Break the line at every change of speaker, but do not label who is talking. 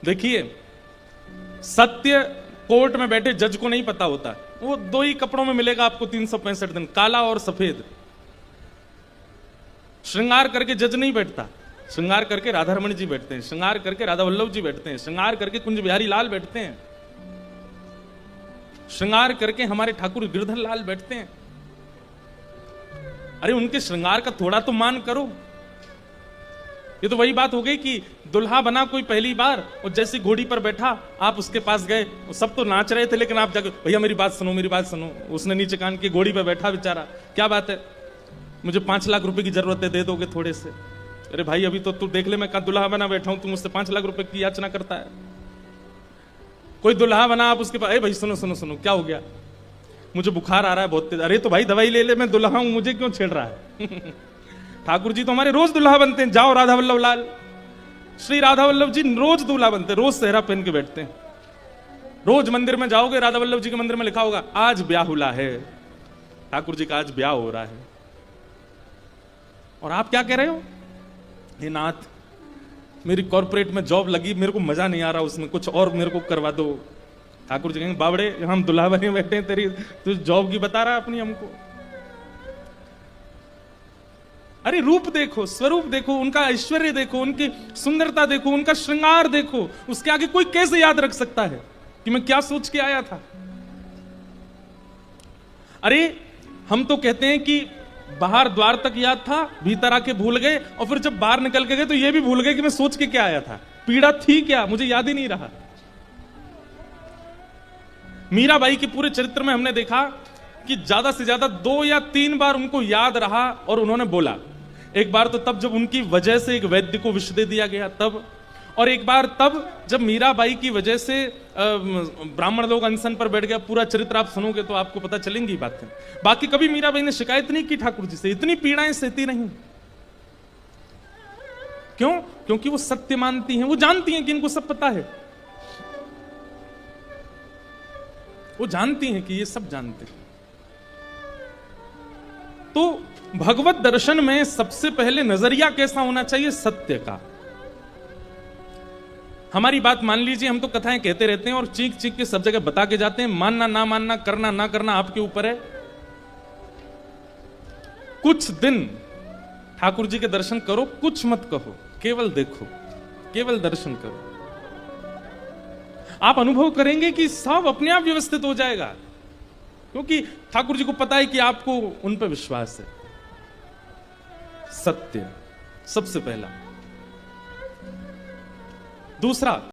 देखिए, सत्य कोर्ट में बैठे जज को नहीं पता होता, वो दो ही कपड़ों में मिलेगा आपको 365 दिन, काला और सफेद। श्रृंगार करके जज नहीं बैठता, श्रृंगार करके राधा रमण जी बैठते हैं, श्रृंगार करके राधा वल्लभ जी बैठते हैं, श्रृंगार करके कुंज बिहारी लाल बैठते हैं, श्रृंगार करके हमारे ठाकुर गिरधर लाल बैठते हैं। अरे उनके श्रृंगार का थोड़ा तो मान करो। ये तो वही बात हो गई कि दुल्हा बना कोई पहली बार और जैसी घोड़ी पर बैठा आप उसके पास गए, सब तो नाच रहे थे लेकिन आप जाके भैया मेरी बात सुनो, मेरी बात सुनो। उसने नीचे कान की घोड़ी पर बैठा बेचारा, क्या बात है, मुझे 5 लाख रुपए की जरूरत है, दे दोगे थोड़े से? अरे भाई अभी तो तू देख ले, मैं कहा दुल्हा बना बैठा हूं, तू मुझसे 5 लाख रुपए की याचना करता है। कोई दुल्हा बना, आप उसके पास, अरे भाई सुनो सुनो सुनो, क्या हो गया, मुझे बुखार आ रहा है बहुत तेज। अरे तो भाई दवाई ले ले, मैं दुल्हा हूं, मुझे क्यों छेड़ रहा है? ठाकुर जी तो हमारे रोज दुल्हा बनते हैं। जाओ राधा वल्लभ लाल, श्री राधा वल्लभ जी रोज दूल्हा बनते हैं, रोज सेहरा पहन के बैठते हैं। रोज मंदिर में जाओगे, राधा वल्लभ जी के मंदिर में लिखा होगा आज ब्याह हुला है, ठाकुर जी का आज ब्याह हो रहा है। और आप क्या कह रहे हो, हे नाथ मेरी कॉर्पोरेट में जॉब लगी, मेरे को मजा नहीं आ रहा उसमें, कुछ और मेरे को करवा दो। ठाकुर जी कहेंगे बावड़े हम दुल्हा बने बैठे हैं, तेरी तू जॉब की बता रहा अपनी हमको। अरे रूप देखो, स्वरूप देखो, उनका ऐश्वर्य देखो, उनकी सुंदरता देखो, उनका श्रृंगार देखो, उसके आगे कोई कैसे याद रख सकता है कि मैं क्या सोच के आया था? अरे हम तो कहते हैं कि बाहर द्वार तक याद था, भीतर आके भूल गए, और फिर जब बाहर निकल के गए तो ये भी भूल गए कि मैं सोच के क्या आया था, पीड़ा थी क्या, मुझे याद ही नहीं रहा। मीराबाई के पूरे चरित्र में हमने देखा कि ज्यादा से ज्यादा 2 या 3 बार उनको याद रहा और उन्होंने बोला। एक बार तो तब जब उनकी वजह से एक वैद्य को विष दे दिया गया तब, और एक बार तब जब मीराबाई की वजह से ब्राह्मण लोग अनशन पर बैठ गया। पूरा चरित्र आप सुनोगे तो आपको पता चलेंगी बातें। बाकी कभी मीराबाई ने शिकायत नहीं की ठाकुर जी से, इतनी पीड़ाएं सहती नहीं। क्यों? क्योंकि वो सत्य मानती हैं, वो जानती हैं कि इनको सब पता है, वो जानती हैं कि ये सब जानते हैं। तो भगवत दर्शन में सबसे पहले नजरिया कैसा होना चाहिए? सत्य का। हमारी बात मान लीजिए, हम तो कथाएं कहते रहते हैं और चीख चीख के सब जगह बता के जाते हैं, मानना ना मानना, करना ना करना आपके ऊपर है। कुछ दिन ठाकुर जी के दर्शन करो, कुछ मत कहो, केवल देखो, केवल दर्शन करो। आप अनुभव करेंगे कि सब अपने आप व्यवस्थित हो जाएगा, क्योंकि ठाकुर जी को पता है कि आपको उन पर विश्वास है। सत्य सबसे पहला। दूसरा,